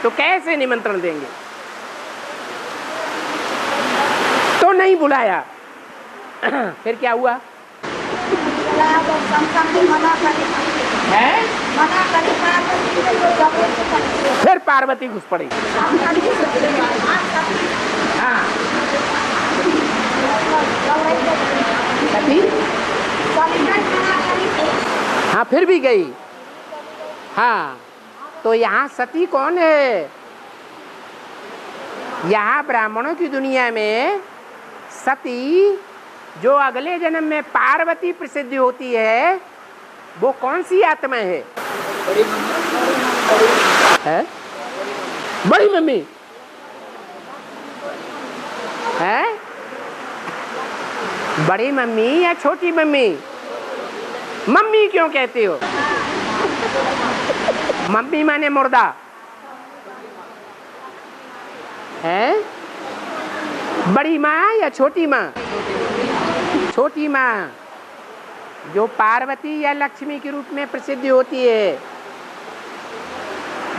तो कैसे निमंत्रण देंगे? तो नहीं बुलाया। फिर क्या हुआ? है? फिर पार्वती घुस पड़ी। हाँ, हाँ, फिर भी गई। हाँ, तो यहाँ सती कौन है? यहाँ ब्राह्मणों की दुनिया में सती जो अगले जन्म में पार्वती प्रसिद्ध होती है, वो कौन सी आत्मा है? बड़ी मम्मी है? बड़ी मम्मी या छोटी मम्मी? मम्मी क्यों कहते हो? मम्मी माने मुर्दा है? बड़ी माँ या छोटी माँ? छोटी माँ जो पार्वती या लक्ष्मी के रूप में प्रसिद्ध होती है,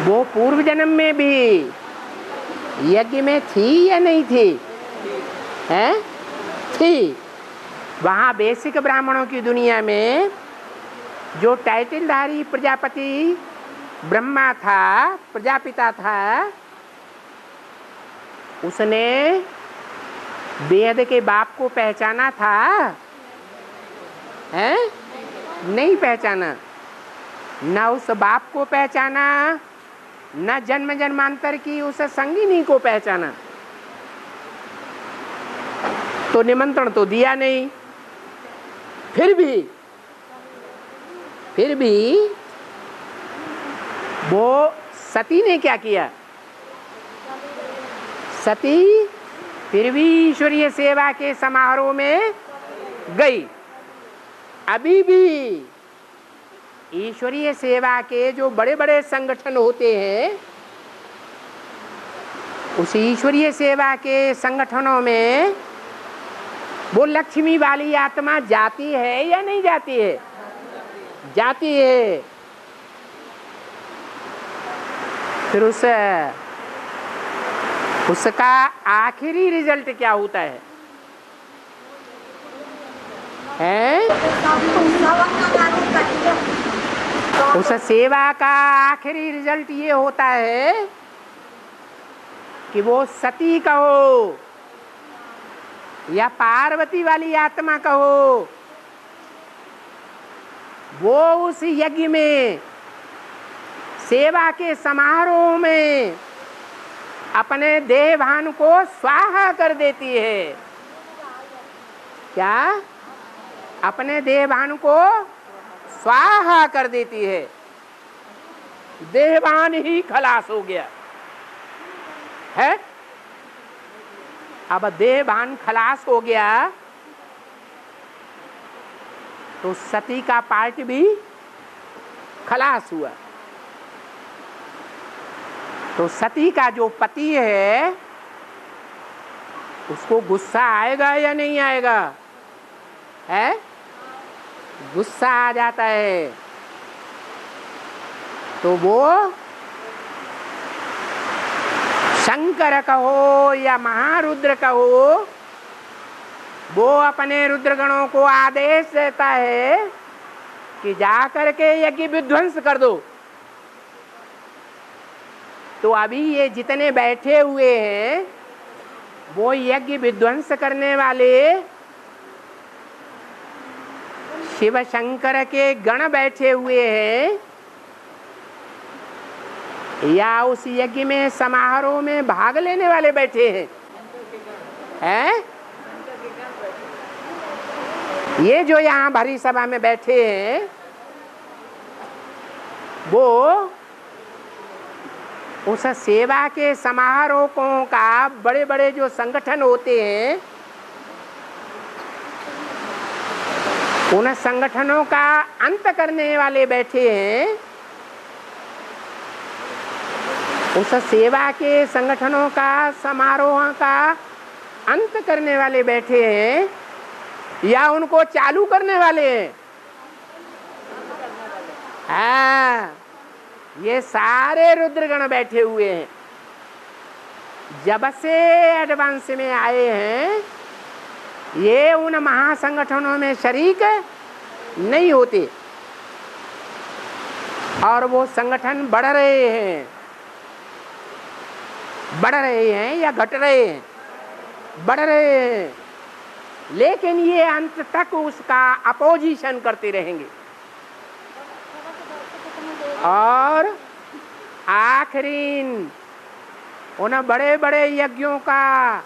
वो पूर्व जन्म में भी यज्ञ में थी या नहीं थी? है? थी। वहाँ बेसिक ब्राह्मणों की दुनिया में जो टाइटलधारी प्रजापति ब्रह्मा था, प्रजापिता था, उसने वेद के बाप को पहचाना था? है? नहीं पहचाना। न उस बाप को पहचाना, न जन्म जन्मांतर की उस संगिनी को पहचाना। तो निमंत्रण तो दिया नहीं। फिर भी वो सती ने क्या किया? सती फिर भी ईश्वरीय सेवा के समारोह में गई। अभी भी ईश्वरीय सेवा के जो बड़े बड़े संगठन होते हैं, उस ईश्वरीय सेवा के संगठनों में वो लक्ष्मी वाली आत्मा जाती है या नहीं जाती है? जाती है। फिर उसका आखिरी रिजल्ट क्या होता है? उस सेवा का आखिरी रिजल्ट ये होता है कि वो सती कहो या पार्वती वाली आत्मा कहो, वो उस यज्ञ में, सेवा के समारोह में अपने देहभान को स्वाहा कर देती है। क्या? अपने देहभान को स्वाहा कर देती है। देहभान ही खलास हो गया है। अब देहभान खलास हो गया तो सती का पार्ट भी खलास हुआ। तो सती का जो पति है, उसको गुस्सा आएगा या नहीं आएगा? है? गुस्सा आ जाता है। तो वो शंकर कहो या महारुद्र कहो, वो अपने रुद्रगणों को आदेश देता है कि जाकर के यज्ञ विध्वंस कर दो। तो अभी ये जितने बैठे हुए हैं, वो यज्ञ विध्वंस करने वाले शिव शंकर के गण बैठे हुए हैं, या उस यज्ञ में समारोह में भाग लेने वाले बैठे हैं? हैं? ये जो यहाँ भरी सभा में बैठे हैं, वो उस सेवा के समारोहों का बड़े बड़े जो संगठन होते हैं, उन संगठनों का अंत करने वाले बैठे हैं। उस सेवा के संगठनों का, समारोह का अंत करने वाले बैठे हैं या उनको चालू करने वाले हैं? हाँ, ये सारे रुद्रगण बैठे हुए हैं, जब से एडवांस में आए हैं ये उन महासंगठनों में शरीक नहीं होते, और वो संगठन बढ़ रहे हैं या घट रहे हैं? बढ़ रहे हैं, लेकिन ये अंत तक उसका अपोजिशन करते रहेंगे। और आखिरी उन बड़े बड़े यज्ञों का,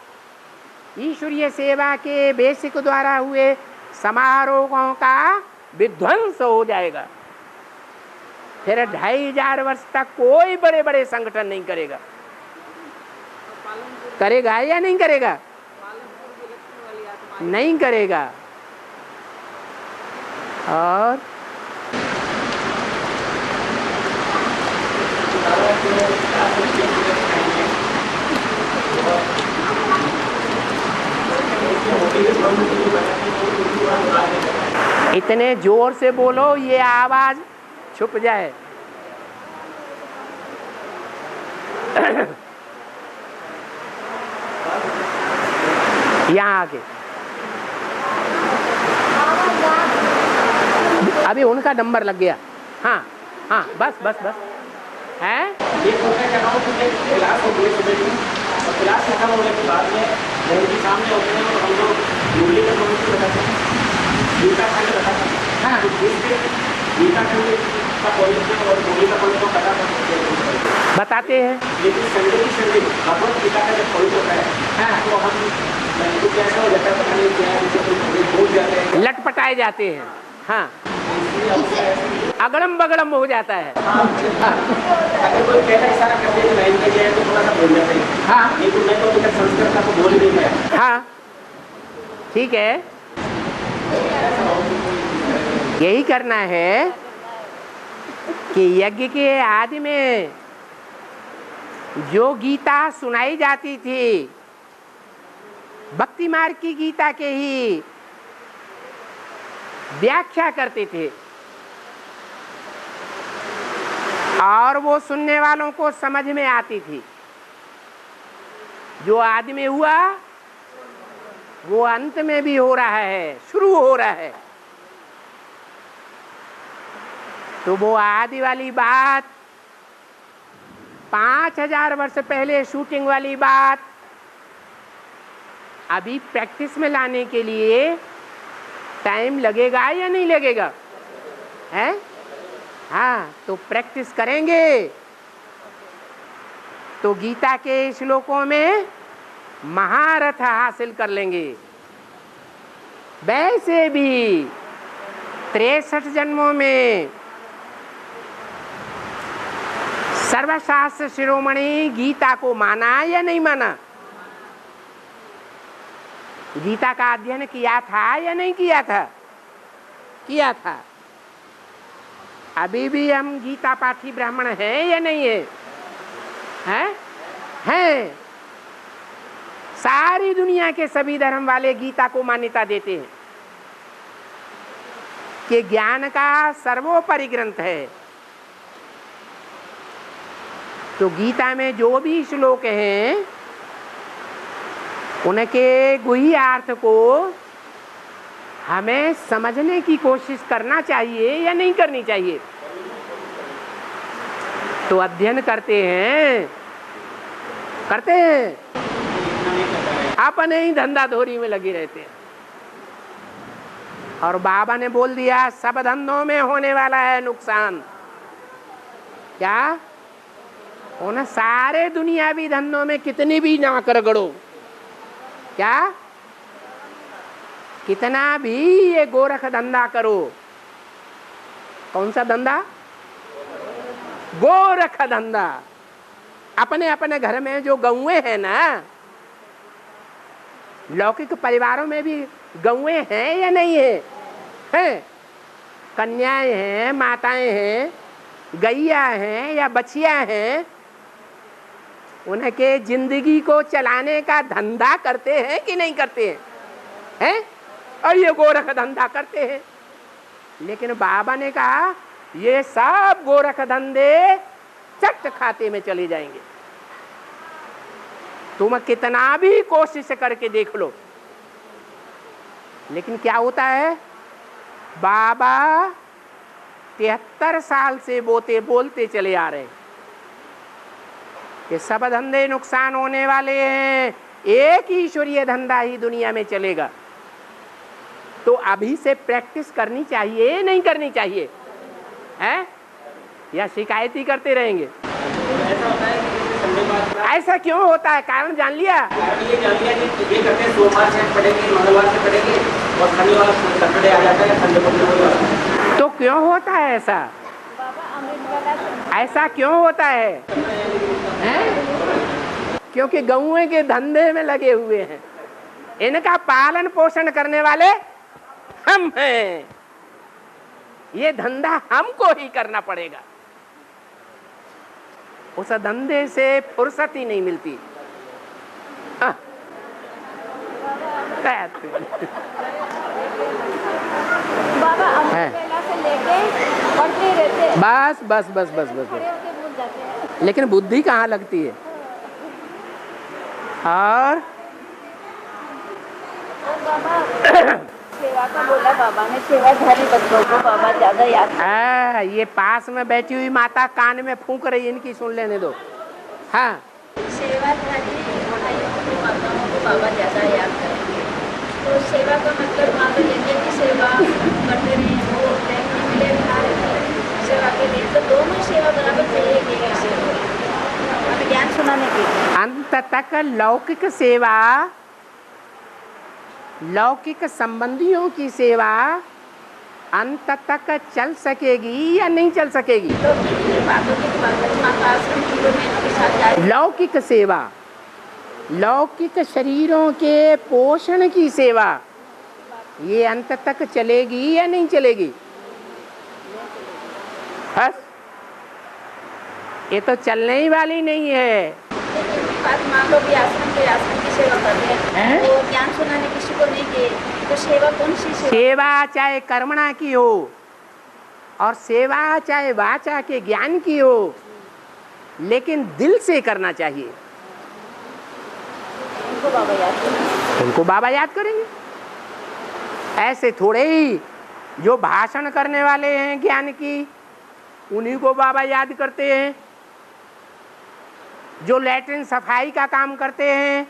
ईश्वरीय सेवा के बेसिक द्वारा हुए समारोहों का विध्वंस हो जाएगा। फिर 2500 वर्ष तक कोई बड़े बड़े संगठन नहीं करेगा। करेगा या नहीं करेगा? नहीं करेगा। और इतने जोर से बोलो ये आवाज छुप जाए। यहाँ आके अभी उनका नंबर लग गया। हाँ हाँ, बस बस बस है। क्लास खत्म होने के बाद में उनके सामने होते हैं और हम लोग मुरली का कौन बताते हैं, गीता खंड बताते हैं। हाँ, गीता खंड का पॉइंट और मुरली का पॉइंट को बताते हैं। लेकिन संडे की संडे भगवत गीता का जब पॉइंट होता है, हाँ, तो हम कुछ ऐसा हो जाता है, भूल जाते हैं, लटपटाए जाते हैं। हाँ, अगड़म बगड़म हो जाता है। अगर कोई पहला इशारा कर दे तो लाइन पे जाए तो थोड़ा सा बोल जाते हैं। हाँ, लेकिन मैं तो अभी तक संस्कृत का तो बोल नहीं पाया। हाँ, ठीक है, यही करना है कि यज्ञ के आदि में जो गीता सुनाई जाती थी, भक्ति मार्ग की गीता के ही व्याख्या करते थे और वो सुनने वालों को समझ में आती थी। जो आदि में हुआ वो अंत में भी हो रहा है, शुरू हो रहा है। तो वो आदि वाली बात 5000 वर्ष पहले शूटिंग वाली बात अभी प्रैक्टिस में लाने के लिए टाइम लगेगा या नहीं लगेगा? हैं? हाँ, तो प्रैक्टिस करेंगे तो गीता के श्लोकों में महारथ हासिल कर लेंगे। वैसे भी 63 जन्मों में सर्वशास्त्र शिरोमणि गीता को माना या नहीं माना? गीता का अध्ययन किया था या नहीं किया था? किया था। अभी भी हम गीता पाठी ब्राह्मण हैं या नहीं है? हैं? हैं। सारी दुनिया के सभी धर्म वाले गीता को मान्यता देते हैं कि ज्ञान का सर्वोपरि ग्रंथ है। तो गीता में जो भी श्लोक हैं उनके गुह्य अर्थ को हमें समझने की कोशिश करना चाहिए या नहीं करनी चाहिए? तो अध्ययन करते हैं, अपने ही धंधा धोरी में लगे रहते हैं। और बाबा ने बोल दिया सब धंधों में होने वाला है नुकसान। क्या? उन सारे दुनियावी धंधों में कितनी भी ना कर गड़ो, क्या कितना भी ये गोरख धंधा करो। कौन सा धंधा? गोरख धंधा। अपने अपने घर में जो गौएं हैं ना, लौकिक परिवारों में भी गौएं हैं या नहीं है? हैं, कन्याएं हैं, माताएं हैं, गैया हैं या बछिया हैं, उनके जिंदगी को चलाने का धंधा करते हैं कि नहीं करते हैं? हैं? और ये गोरख धंधा करते हैं। लेकिन बाबा ने कहा ये सब गोरख धंधे चट खाते में चले जाएंगे। तुम कितना भी कोशिश करके देख लो, लेकिन क्या होता है, बाबा 73 साल से बोलते चले आ रहे हैं कि सब धंधे नुकसान होने वाले हैं, एक ईश्वरीय धंधा ही दुनिया में चलेगा। तो अभी से प्रैक्टिस करनी चाहिए, नहीं करनी चाहिए, है या शिकायत ही करते रहेंगे? ऐसा क्यों होता है, कारण जान लिया? ये जान लिया कि ये करते हैं सोमवार से पढ़ेंगे, मंगलवार से पढ़ेंगे और शनिवार सैटरडे आ जाता है, संडे मंडे हो जाता है। तो क्यों होता है ऐसा? ऐसा क्यों होता है? क्योंकि गौए के धंधे में लगे हुए हैं, इनका पालन पोषण करने वाले हम हैं। ये धंधा हमको ही करना पड़ेगा, उस धंधे से फुर्सत ही नहीं मिलती। बाबा अमृतवेला से लेके पढ़ते रहते हैं। बस बस बस बस बस, बस। लेकिन बुद्धि कहाँ लगती है? और बाबा सेवा का बोला, बाबा ने सेवाधारी बच्चों को बाबा ज्यादा याद। ये पास में बैठी हुई माता कान में फूंक रही, इनकी सुन लेने दो। हाँ, सेवाधारी भाइयों को, माताओं को बाबा ज्यादा याद करेंगे। तो सेवा का मतलब मान लो यज्ञ की सेवा करते रहे, वो नहीं मिले सेवा के लिए, तो दोनों सेवा बराबर चाहिए कि सेवा ज्ञान सुनाने की। अंत तक लौकिक सेवा, लौकिक संबंधियों की सेवा अंत तक चल सकेगी या नहीं चल सकेगी? लौकिक सेवा, लौकिक शरीरों के पोषण की सेवा, ये अंत तक चलेगी या नहीं चलेगी? बस ये तो चलने ही वाली नहीं है। मान लो भी आश्रम की सेवा कर रहे हैं, वो ज्ञान सुनाने किसी को नहीं दे, तो सेवा कौन सी सेवा चाहे कर्मणा की हो और सेवा चाहे वाचा के ज्ञान की हो, लेकिन दिल से करना चाहिए। उनको बाबा याद करेंगे। ऐसे थोड़े ही जो भाषण करने वाले हैं ज्ञान की, उन्हीं को बाबा याद करते हैं। जो लैट्रिन सफाई का काम करते हैं,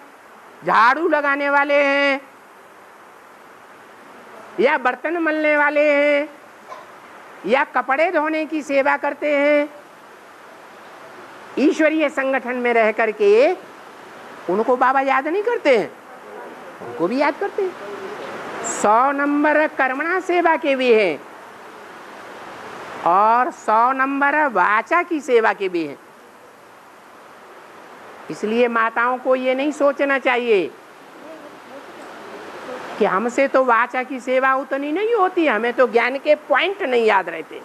झाड़ू लगाने वाले हैं या बर्तन मलने वाले हैं या कपड़े धोने की सेवा करते हैं, ईश्वरीय संगठन में रह करके उनको बाबा याद नहीं करते हैं, उनको भी याद करते हैं। 100 नंबर कर्मणा सेवा के भी हैं और 100 नंबर वाचा की सेवा के भी हैं। इसलिए माताओं को ये नहीं सोचना चाहिए कि हमसे तो वाचा की सेवा उतनी नहीं होती, हमें तो ज्ञान के पॉइंट नहीं याद रहते।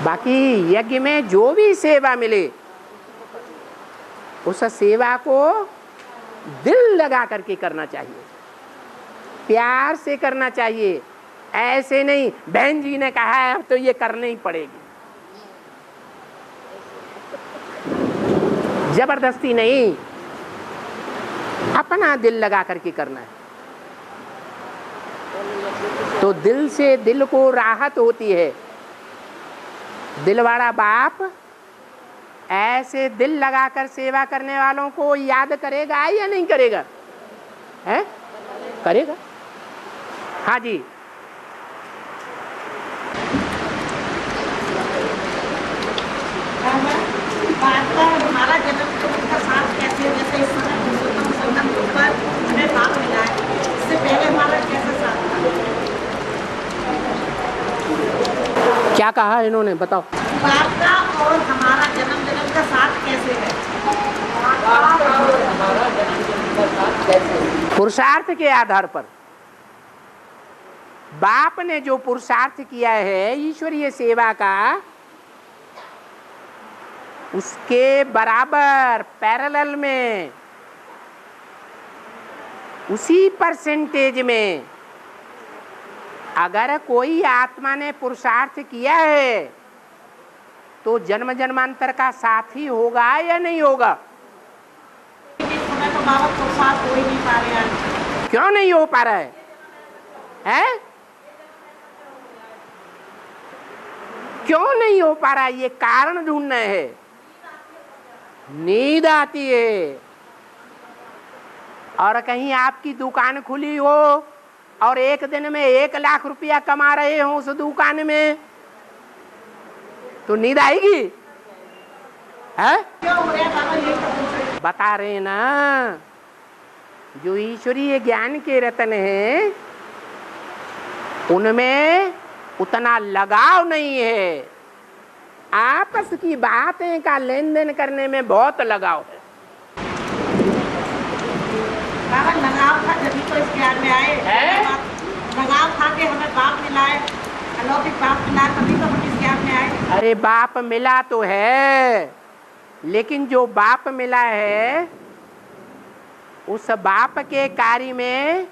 बाकी यज्ञ में जो भी सेवा मिले, उस सेवा को दिल लगा करके करना चाहिए, प्यार से करना चाहिए। ऐसे नहीं बहन जी ने कहा है अब तो ये करनी ही पड़ेगी, जबरदस्ती नहीं, अपना दिल लगा करके करना है। तो दिल से दिल को राहत होती है। दिलवाड़ा बाप ऐसे दिल लगाकर सेवा करने वालों को याद करेगा या नहीं करेगा? है करेगा। हाँ जी, हमारा जन्म का साथ कैसे, जैसे इस समय पुरुषोत्तम संगम के ऊपर हमें भाग मिला है, इससे पहले हमारा कैसा साथ था? क्या कहा इन्होंने, बताओ। बाप का और हमारा जन्म का साथ कैसे है? पुरुषार्थ के आधार पर बाप ने जो पुरुषार्थ किया है ईश्वरीय सेवा का, उसके बराबर पैरेलल में, उसी परसेंटेज में अगर कोई आत्मा ने पुरुषार्थ किया है तो जन्म जन्मांतर का साथी होगा या नहीं होगा? इस समय तो बाबा को साथ हो ही नहीं पा रहे हैं। क्यों नहीं हो पा रहा है? हैं? क्यों नहीं हो पा रहा है? ये कारण ढूंढना है। नींद आती है। और कहीं आपकी दुकान खुली हो और एक दिन में 1 लाख रुपया कमा रहे हो उस दुकान में, तो नींद आएगी? है? क्यों हो रहा है बाबा, यही तो पूछ रहे हैं। बता रहे ना, जो ईश्वरीय ज्ञान के रत्न हैं उनमें उतना लगाव नहीं है। आपस की बातें का लेन देन करने में बहुत लगाव है। बाबा लगाव था जब तो इस ज्ञान में आए। लगाव था कि हमें बाप मिला है, अलौकिक बाप मिला है, तभी तो हम इस ज्ञान में आए। अरे बाप मिला तो है, लेकिन जो बाप मिला है उस बाप के कार्य में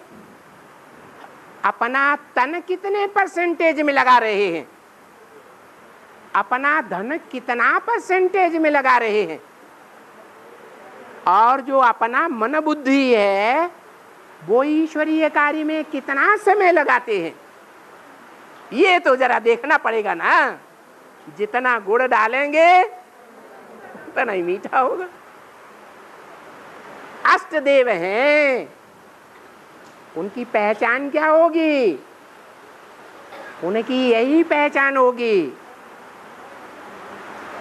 अपना तन कितने परसेंटेज में लगा रहे हैं, अपना धन कितना परसेंटेज में लगा रहे हैं, और जो अपना मन बुद्धि है वो ईश्वरीय कार्य में कितना समय लगाते हैं, ये तो जरा देखना पड़ेगा ना। जितना गुड़ डालेंगे उतना ही मीठा होगा। अष्टदेव हैं, उनकी पहचान क्या होगी? उनकी यही पहचान होगी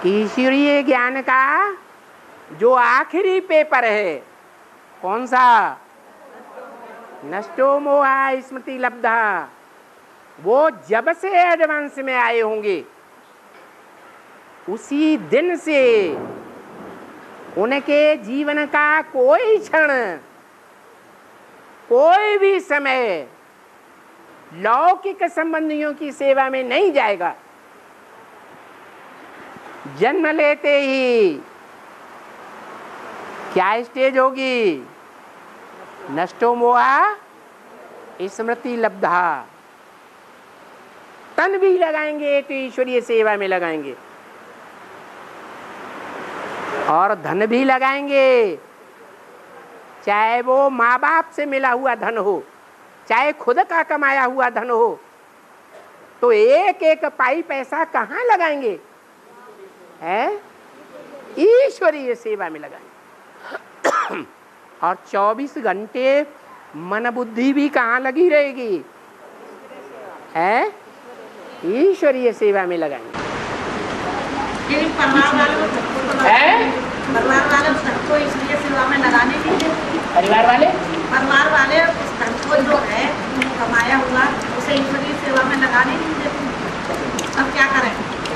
कि ईश्वरीय ज्ञान का जो आखिरी पेपर है, कौन सा? नष्टो मोहा स्मृति लब्धा, वो जब से एडवांस में आए होंगे उसी दिन से उनके जीवन का कोई क्षण, कोई भी समय लौकिक संबंधियों की सेवा में नहीं जाएगा। जन्म लेते ही क्या स्टेज होगी? नष्टो मोहा स्मृति लब्धा। तन भी लगाएंगे तो ईश्वरीय सेवा में लगाएंगे, और धन भी लगाएंगे, चाहे वो माँ बाप से मिला हुआ धन हो, चाहे खुद का कमाया हुआ धन हो, तो एक एक पाई पैसा कहाँ लगाएंगे? है ईश्वरीय सेवा में लगाएंगे। और 24 घंटे मन बुद्धि भी कहाँ लगी रहेगी? है ईश्वरीय सेवा में लगाएंगे। परिवार वाले उस धन को ईश्वरीय सेवा में लगाने के लिए, परिवार वाले उस धन को जो है कमाया हुआ उसे ईश्वरीय सेवा में लगाने नहीं देते। अब क्या करें?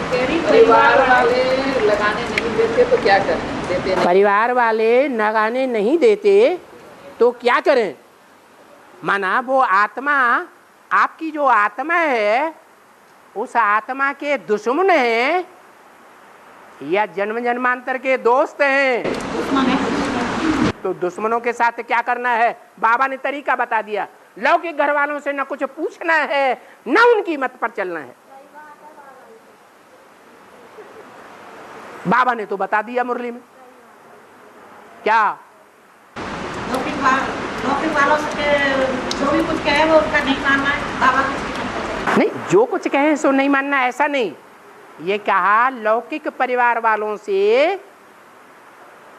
परिवार वाले लगाने नहीं देते तो क्या करें? देते नहीं। परिवार वाले लगाने नहीं देते तो क्या करें? माना वो आत्मा, आपकी जो आत्मा है उस आत्मा के दुश्मन हैं या जन्म जन्मांतर के दोस्त हैं? तो दुश्मनों के साथ क्या करना है? बाबा ने तरीका बता दिया। लौकिक घर वालों से न कुछ पूछना है, न उनकी मत पर चलना है। बाबा ने तो बता दिया मुरली में। क्या? लौकिक वालों से जो भी कुछ कहे वो उसका नहीं मानना है। बाबा नहीं, जो कुछ कहे सो नहीं मानना, ऐसा नहीं। ये कहा लौकिक परिवार वालों से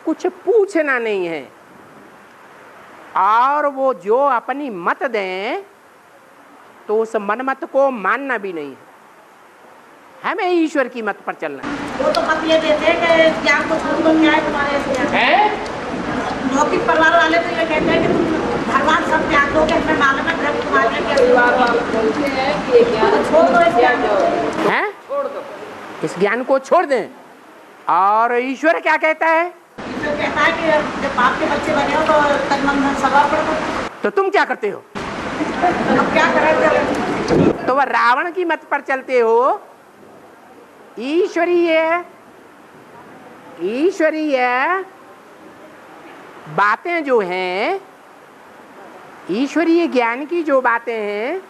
कुछ पूछना नहीं है, और वो जो अपनी मत दें तो उस मनमत को मानना भी नहीं है। हमें ईश्वर की मत पर चलना है। वो तो मत ये देते हैं कि ज्ञान को छोड़ दो, क्या है तुम्हारे से? लौकिक परिवार वाले तो ये कहते हैं कि तुम भगवान सब त्याग दोगे, हमें मालूम है धर्म तुम्हारे क्या। परिवार वाले बोलते हैं कि ये ज्ञान छोड़ दो, इस ज्ञान को हैं? छोड़ दो। इस ज्ञान को छोड़ दें। और ईश्वर क्या कहता है? ईश्वर कहता है कि जब बाप के बच्चे बने हो तो तन मन धन सब अपना दो। तो तुम क्या करते हो? अब क्या करें? तो वह रावण की मत पर चलते हो। ईश्वरीय बातें जो हैं, ईश्वरीय ज्ञान की जो बातें हैं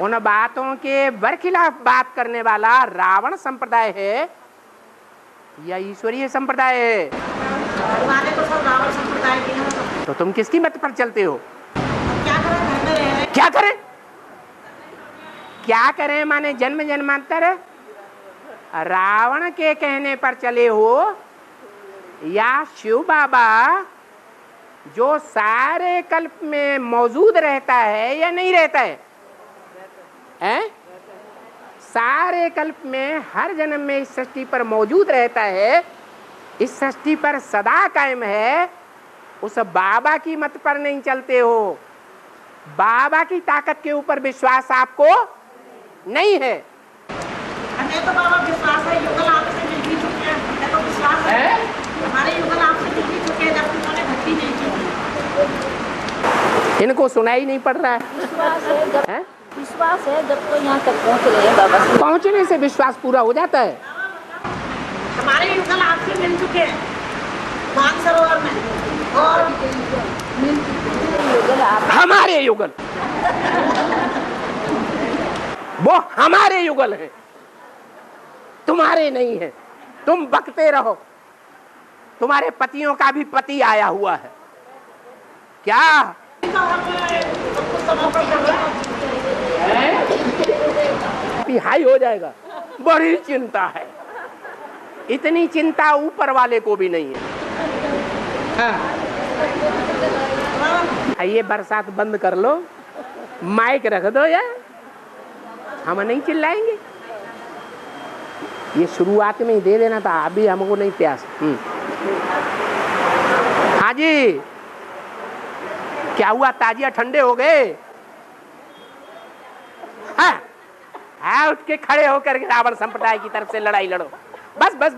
उन बातों के बरखिलाफ बात करने वाला रावण संप्रदाय है या ईश्वरीय संप्रदाय है? हमारे तो सब रावण संप्रदाय के हैं। तो तुम किसकी मत पर चलते हो? क्या करें, घर में रह रहे हैं। क्या करें? क्या करें माने जन्म जन्मांतर रावण के कहने पर चले हो या शिव बाबा जो सारे कल्प में मौजूद रहता है या नहीं रहता है? हैं? सारे कल्प में हर जन्म में इस सृष्टि पर मौजूद रहता है, इस सृष्टि पर सदा कायम है, उस बाबा की मत पर नहीं चलते हो। बाबा की ताकत के ऊपर विश्वास आपको नहीं है। हमें तो बाबा विश्वास है, युगल आपसे मिल भी चुके हैं, हमें तो विश्वास है। हमारे युगल आपसे मिल भी चुके हैं, जब उन्होंने भक्ति नहीं की। इनको सुनाई नहीं पड़ रहा है। विश्वास है जब तो यहाँ तक पहुँच रहे हैं बाबा से। पहुंचने से विश्वास पूरा हो जाता है। हमारे युगल आपसे मिल चुके हैं मानसरोवर में, और युगल आप हमारे युगल, वो हमारे युगल है, तुम्हारे नहीं है। तुम बकते रहो, तुम्हारे पतियों का भी पति आया हुआ है क्या? हाई हो जाएगा। बड़ी चिंता है, इतनी चिंता ऊपर वाले को भी नहीं है। ये बरसात बंद कर लो, माइक रख दो यार, हम नहीं चिल्लाएंगे। ये शुरुआत में ही दे देना था, अभी हमको नहीं प्यास। हाँ जी, क्या हुआ? ताजिया ठंडे हो गए? हाँ, उठ के खड़े होकर रावण संप्रदाय की तरफ से लड़ाई लड़ो। बस बस।